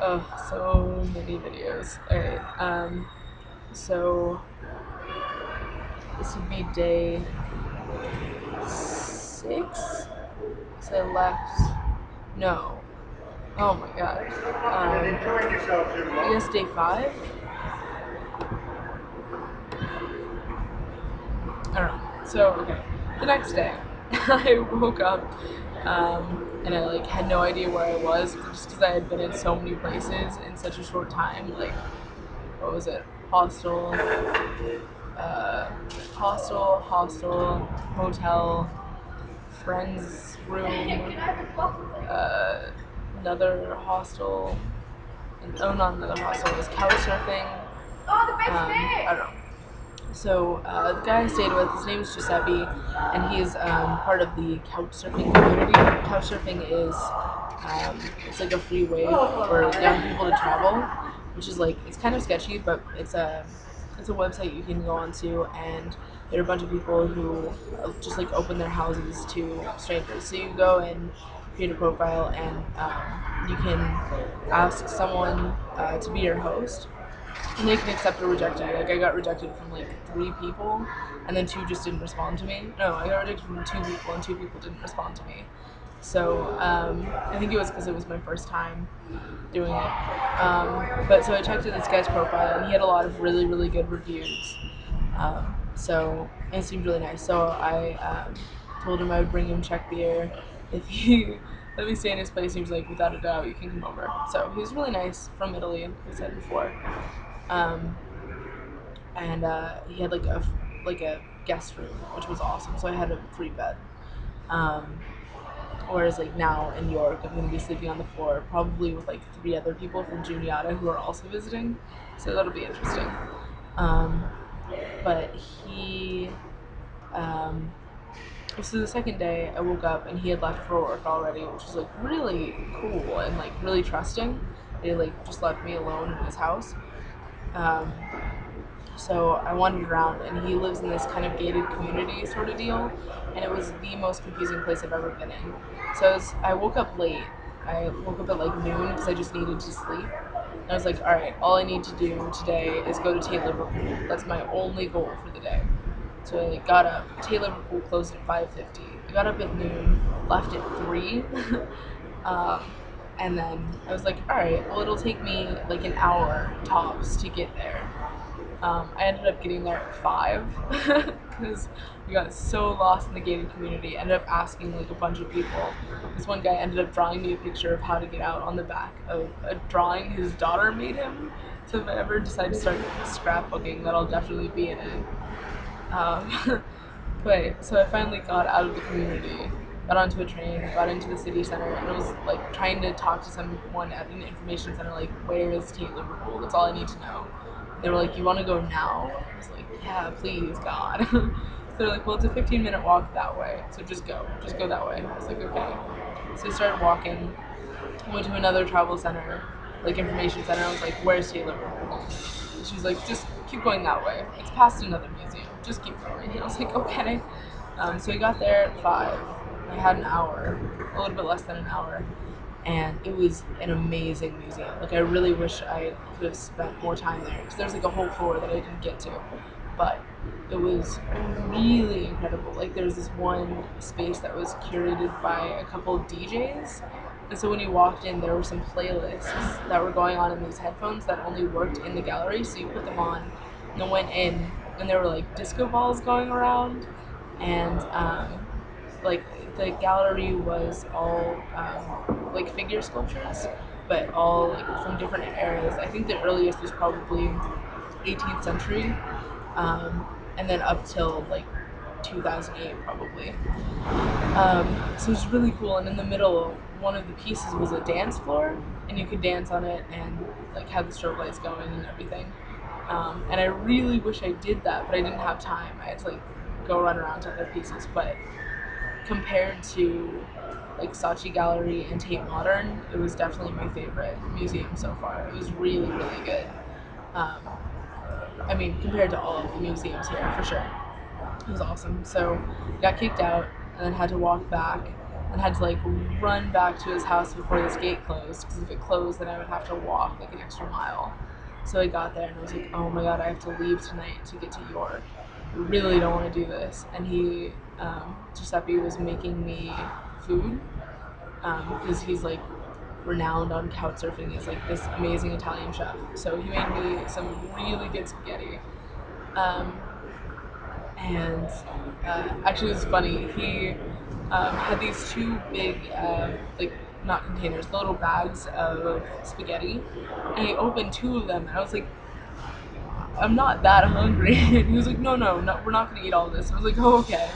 Oh, so many videos. Alright, so this would be day 6? So I left. No. Oh my god. I guess day 5? I don't know. So, okay. The next day, I woke up and I like had no idea where I was just because I had been in so many places in such a short time. Like, what was it? Hostel, uh, hostel, hotel, friend's room, uh, another hostel, and, oh, not another hostel, it was couch surfing. I don't know. So the guy I stayed with, his name is Giuseppe, and he's part of the couch surfing community. Couch surfing is it's like a free way for young people to travel, which is like it's kind of sketchy, but it's a website you can go onto, and there are a bunch of people who just like open their houses to strangers. So you go and create a profile, and you can ask someone to be your host, and they can accept or reject you. Like I got rejected from like 3 people, and then 2 just didn't respond to me. No, I got rejected from 2 people, and 2 people didn't respond to me. So I think it was because it was my first time doing it. But so I checked in this guy's profile, and he had a lot of really really good reviews. So it seemed really nice. So I told him I would bring him Czech beer if he let me stay in his place. He was like, without a doubt, you can come over. So he was really nice, from Italy, like I said before. Um, and he had like a guest room, which was awesome. So I had a free bed. Um, whereas like now in New York, I'm gonna be sleeping on the floor, probably with like 3 other people from Juniata who are also visiting. So that'll be interesting. Um, but he, um, so the second day, I woke up and he had left for work already, which was like really cool and like really trusting. He like just left me alone in his house. Um, So I wandered around, and he lives in this kind of gated community sort of deal, and it was the most confusing place I've ever been in. So I woke up late. I woke up at like noon because I just needed to sleep. And I was like, all right, all I need to do today is go to Tate Liverpool. That's my only goal for the day. So I like, got up. Tate Liverpool closed at 5:50. I got up at noon, left at 3. um, and then I was like, all right, well, it'll take me like an hour tops to get there. I ended up getting there at 5 because we got so lost in the gated community. Ended up asking like a bunch of people. This one guy ended up drawing me a picture of how to get out on the back of a drawing his daughter made him. So if I ever decide to start scrapbooking, that'll definitely be in it. But so I finally got out of the community, got onto a train, got into the city center, and I was like trying to talk to someone at an information center, like, where is Tate Liverpool? That's all I need to know. They were like, you want to go now? I was like, yeah, please, God. So they're like, well, it's a 15-minute walk that way, so just go that way. I was like, okay. So I started walking, went to another travel center, like information center. I was like, where's Tate Liverpool? And she was like, just keep going that way. It's past another museum. Just keep going. And I was like, okay. So we got there at 5. I had an hour, a little bit less than an hour, and it was an amazing museum. Like I really wish I could have spent more time there because there's like a whole floor that I didn't get to, but it was really incredible. Like there's this one space that was curated by a couple of DJs, and so when you walked in, there were some playlists that were going on in these headphones that only worked in the gallery. So you put them on, and then went in, and there were like disco balls going around, and like the gallery was all like figure sculptures, but all like from different eras. I think the earliest was probably 18th century, and then up till like 2008 probably. So it was really cool. And in the middle, one of the pieces was a dance floor, and you could dance on it and like have the strobe lights going and everything. And I really wish I did that, but I didn't have time. I had to like go run around to other pieces. But compared to like Saatchi Gallery and Tate Modern, it was definitely my favorite museum so far. It was really, really good. Um, I mean, compared to all of the museums here, for sure. It was awesome. So got kicked out and then had to walk back. and had to like run back to his house before this gate closed, because if it closed then I would have to walk like an extra mile. So I got there and I was like, oh my god, I have to leave tonight to get to York. I really don't want to do this. And Giuseppe was making me food, because he's like renowned on couch surfing as like this amazing Italian chef. So he made me some really good spaghetti. Um, and Actually, it was funny. He had these two big, like not containers, the little bags of spaghetti, and he opened two of them. And I was like, I'm not that hungry. And he was like, no, we're not gonna eat all this. I was like, oh, okay.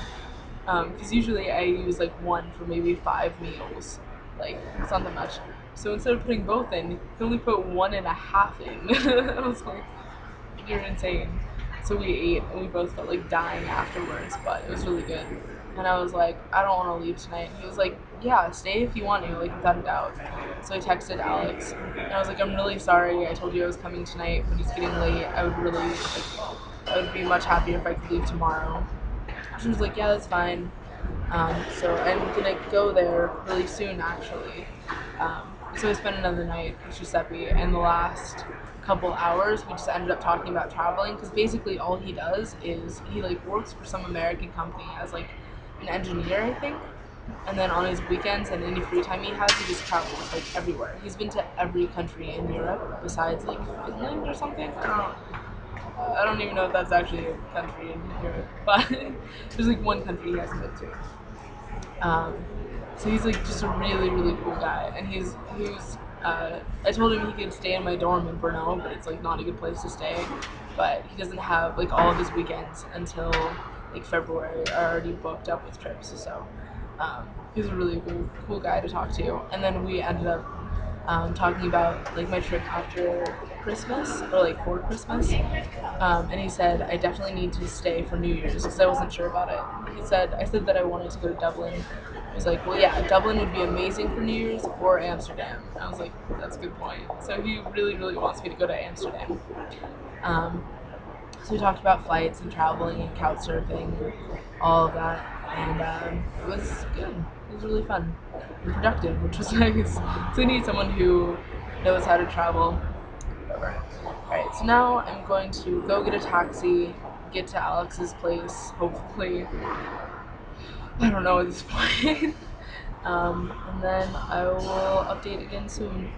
Because usually I use like one for maybe 5 meals. Like, it's not that much. So instead of putting both in, he only put 1.5 in. I was like, you're insane. So we ate and we both felt like dying afterwards, but it was really good. And I was like, I don't want to leave tonight. He was like, yeah, stay if you want to, like without a doubt. So I texted Alex and I was like, I'm really sorry. I told you I was coming tonight, but it's getting late. I would be much happier if I could leave tomorrow. She was like, yeah, that's fine. So I'm gonna go there really soon, actually. So I spent another night with Giuseppe, and the last couple hours we just ended up talking about traveling, because basically all he does is he like works for some American company as like an engineer, I think. And then on his weekends and any free time he has, he just travels like everywhere. He's been to every country in Europe besides like Finland or something. I don't even know if that's actually a country in Europe, but there's like one country he hasn't been to. Um, so he's like just a really really cool guy, and he was. I told him he could stay in my dorm in Brno, but it's like not a good place to stay. But he doesn't have like all of his weekends until like February are already booked up with trips. So he was a really cool guy to talk to. And then we ended up talking about like my trip after Christmas or like for Christmas. And he said I definitely need to stay for New Year's because I wasn't sure about it. I said that I wanted to go to Dublin. He was like, well, yeah, Dublin would be amazing for New Year's, or Amsterdam. I was like, that's a good point. So he really, really wants me to go to Amsterdam. Um, so we talked about flights and traveling and couch surfing, all of that, and it was good. It was really fun and productive, which was nice. So I need someone who knows how to travel. Whatever. Alright, so now I'm going to go get a taxi, get to Alex's place, hopefully. I don't know at this point. And then I will update again soon.